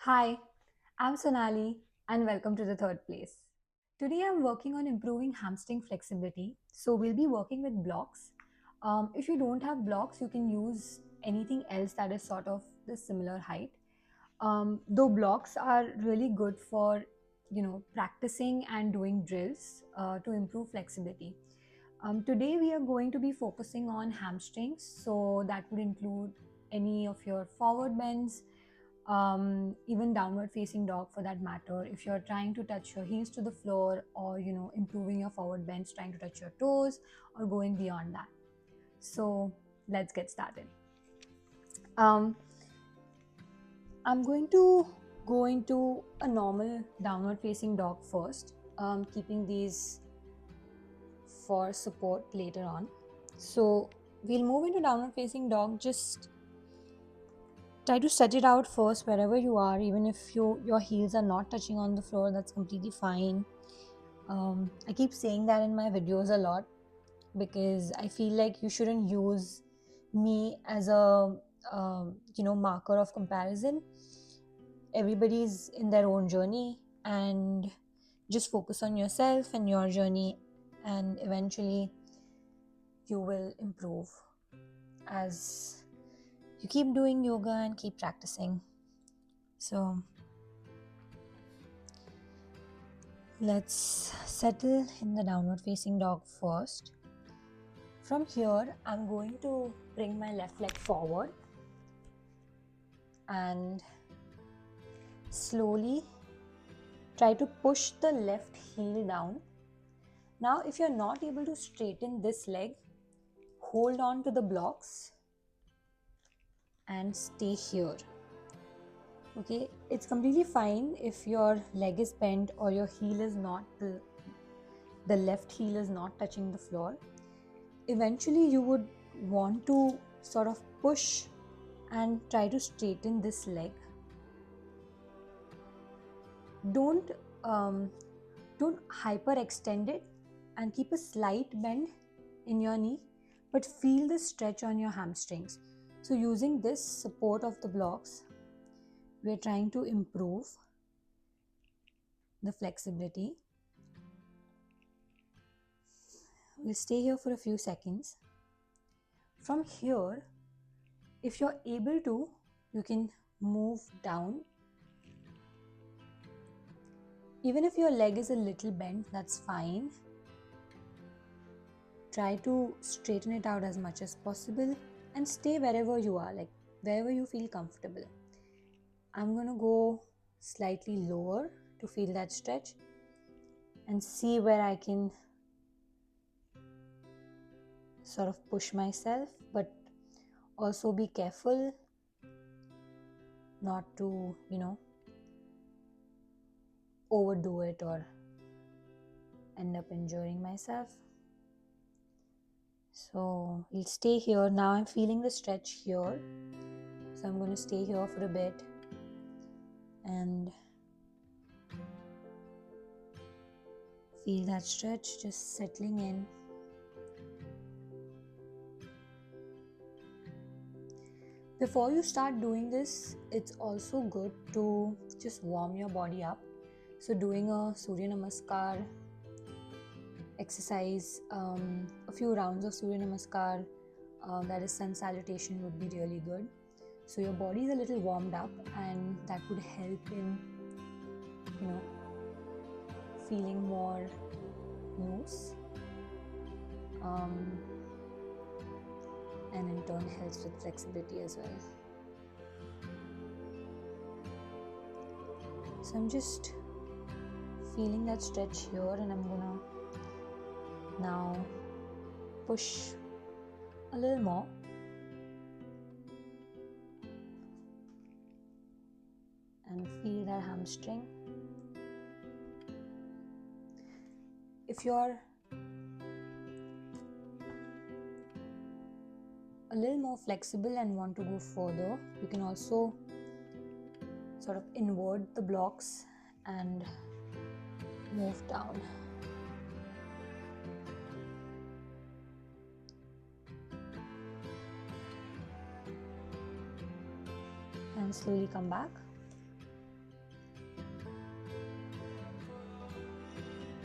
Hi, I'm Sonali and welcome to the third place. Today I'm working on improving hamstring flexibility. So we'll be working with blocks. If you don't have blocks, you can use anything else that is sort of the similar height. Though blocks are really good for practicing and doing drills to improve flexibility. Today we are going to be focusing on hamstrings, so that would include any of your forward bends, even downward facing dog for that matter. If you're trying to touch your heels to the floor, or improving your forward bends, trying to touch your toes, or going beyond that. So let's get started. um, I'm going to go into a normal downward facing dog first, keeping these for support later on. So we'll move into downward facing dog. Just try to set it out first wherever you are. Even if your heels are not touching on the floor, that's completely fine. I keep saying that in my videos a lot because I feel like you shouldn't use me as a marker of comparison. Everybody's in their own journey, and just focus on yourself and your journey, and eventually you will improve as you keep doing yoga and keep practicing. So let's settle in the downward facing dog first. From here, I'm going to bring my left leg forward and slowly try to push the left heel down. Now, if you're not able to straighten this leg, hold on to the blocks and stay here. Okay, it's completely fine if your leg is bent or your heel is not, the left heel is not touching the floor. Eventually, you would want to sort of push and try to straighten this leg. Don't don't hyperextend it, and keep a slight bend in your knee, but feel the stretch on your hamstrings. So using this support of the blocks, we're trying to improve the flexibility. We'll stay here for a few seconds. From here, if you're able to, you can move down. Even if your leg is a little bent, that's fine. Try to straighten it out as much as possible and stay wherever you are, like wherever you feel comfortable. I'm going to go slightly lower to feel that stretch and see where I can sort of push myself, but also be careful not to, overdo it or end up injuring myself. So we'll stay here. Now I'm feeling the stretch here. So I'm going to stay here for a bit and feel that stretch just settling in. Before you start doing this, it's also good to just warm your body up. So doing a Surya Namaskar exercise, a few rounds of Surya Namaskar, that is sun salutation, would be really good. So your body is a little warmed up, and that would help in, feeling more loose, and in turn helps with flexibility as well. So I'm just feeling that stretch here, and I'm gonna now push a little more. And feel that hamstring. If you're a little more flexible and want to go further, you can also sort of invert the blocks and move down. And slowly come back.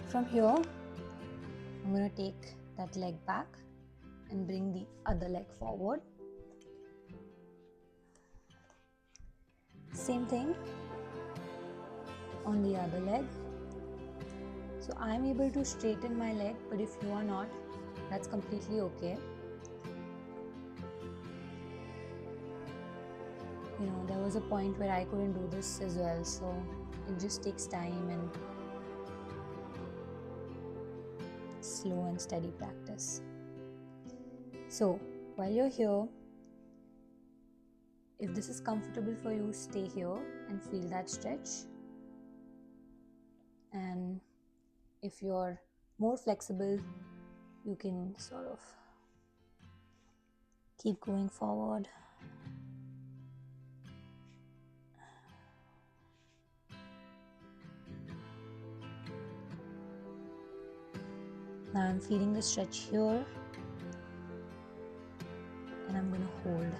From here, I'm going to take that leg back and bring the other leg forward. Same thing on the other leg. So I'm able to straighten my leg, but if you are not, that's completely okay. You know, there was a point where I couldn't do this as well, so it just takes time and slow and steady practice. So while you're here, if this is comfortable for you, stay here and feel that stretch. And if you're more flexible, you can sort of keep going forward. Now I'm feeling the stretch here, and I'm going to hold.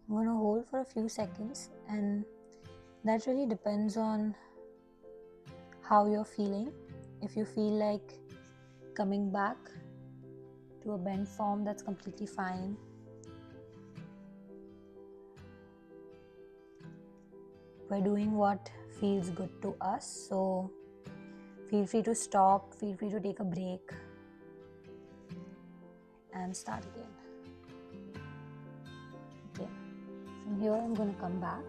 I'm going to hold for a few seconds, and that really depends on how you're feeling. If you feel like coming back to a bent form, that's completely fine. We're doing what feels good to us, so feel free to stop, feel free to take a break and start again. Okay, from here I'm going to come back.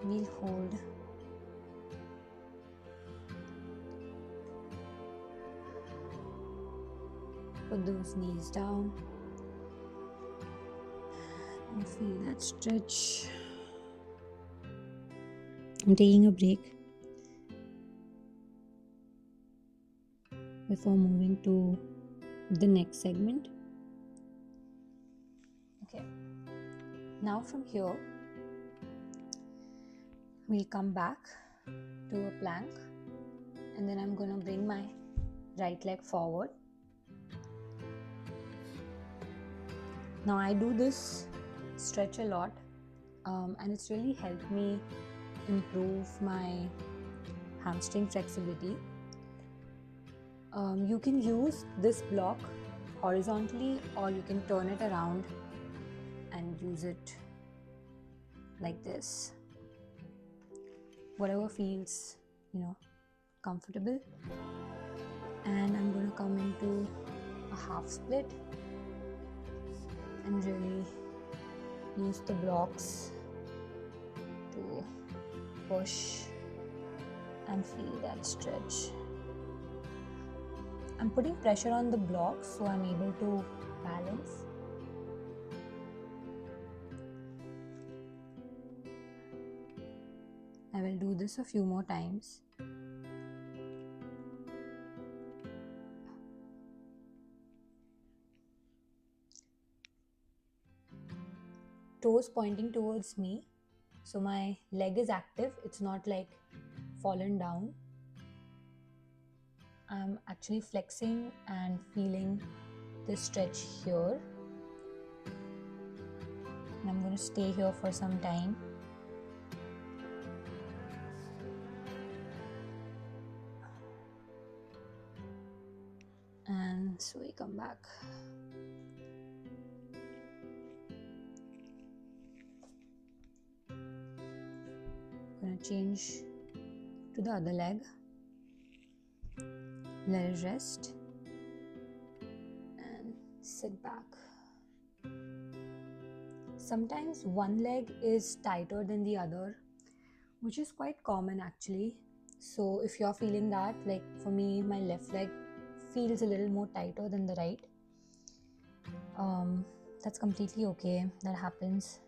We'll hold. Put those knees down and feel that stretch. I'm taking a break before moving to the next segment. Okay, now from here we'll come back to a plank, and then I'm going to bring my right leg forward. Now I do this stretch a lot, and it's really helped me improve my hamstring flexibility. You can use this block horizontally, or you can turn it around and use it like this. Whatever feels, comfortable. And I'm going to come into a half split and really use the blocks to push and feel that stretch. I'm putting pressure on the blocks so I'm able to balance. I will do this a few more times. Toes pointing towards me, so my leg is active. It's not like fallen down. I'm actually flexing and feeling this stretch here. And I'm going to stay here for some time. And so we come back. Going to change to the other leg. Let it rest and sit back. Sometimes one leg is tighter than the other, which is quite common actually. So if you're feeling that, like for me, my left leg feels a little more tighter than the right. That's completely okay. That happens.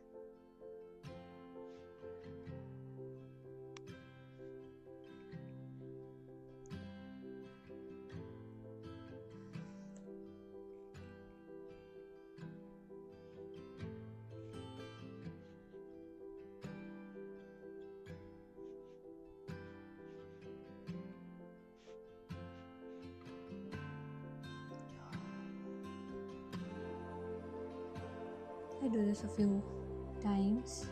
I do this a few times.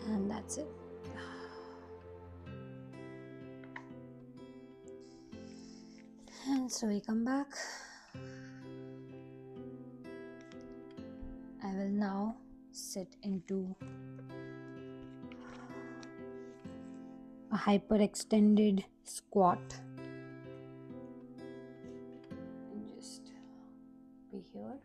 And that's it. And so we come back. I will now sit into a hyperextended squat and just be here.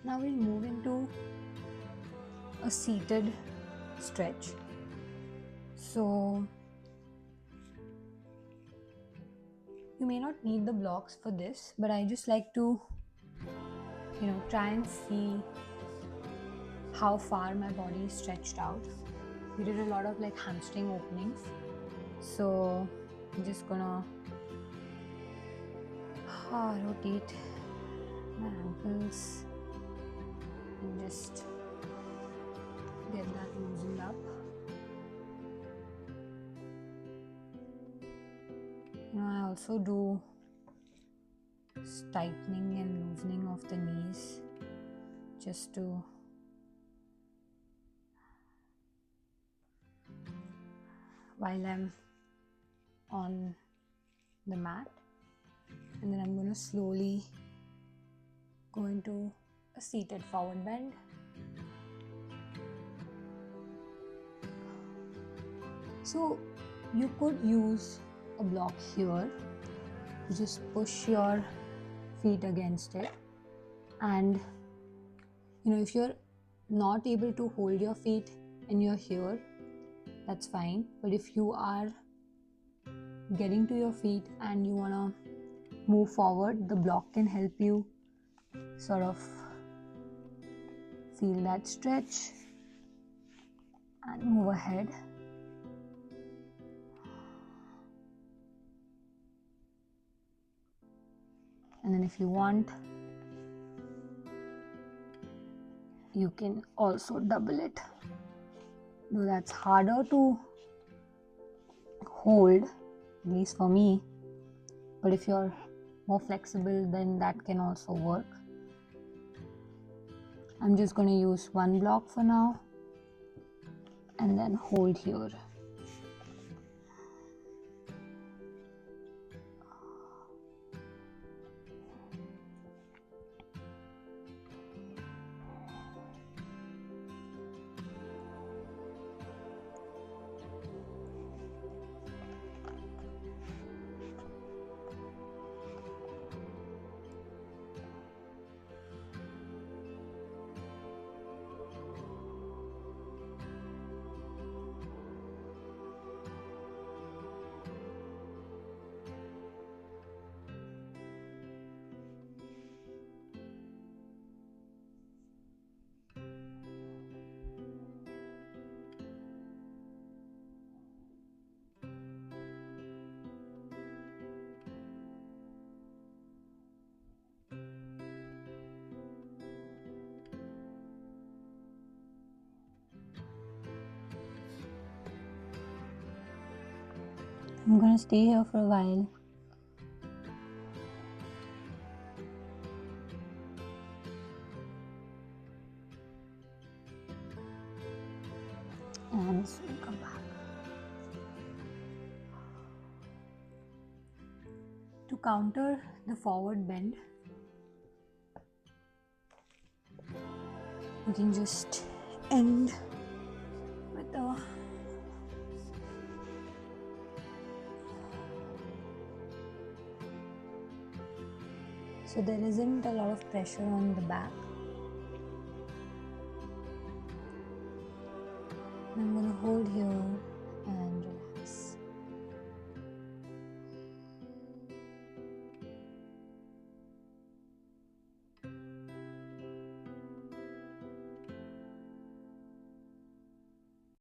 Now we'll move into a seated stretch. So you may not need the blocks for this, but I just like to try and see how far my body is stretched out. We did a lot of like hamstring openings, so I'm just gonna rotate my ankles and just get that loosened up. I also do tightening and loosening of the knees just to while I'm on the mat, and then I'm going to slowly go into a seated forward bend. So you could use a block here. You just push your feet against it, and if you're not able to hold your feet and you're here, that's fine. But if you are getting to your feet and you want to move forward, the block can help you sort of feel that stretch and move ahead. And then if you want, you can also double it, though that's harder to hold, at least for me. But if you're more flexible, then that can also work. I'm just going to use one block for now and then hold here. I'm going to stay here for a while. And so we'll come back. To counter the forward bend, You can just end with the so there isn't a lot of pressure on the back. I'm gonna hold here and relax.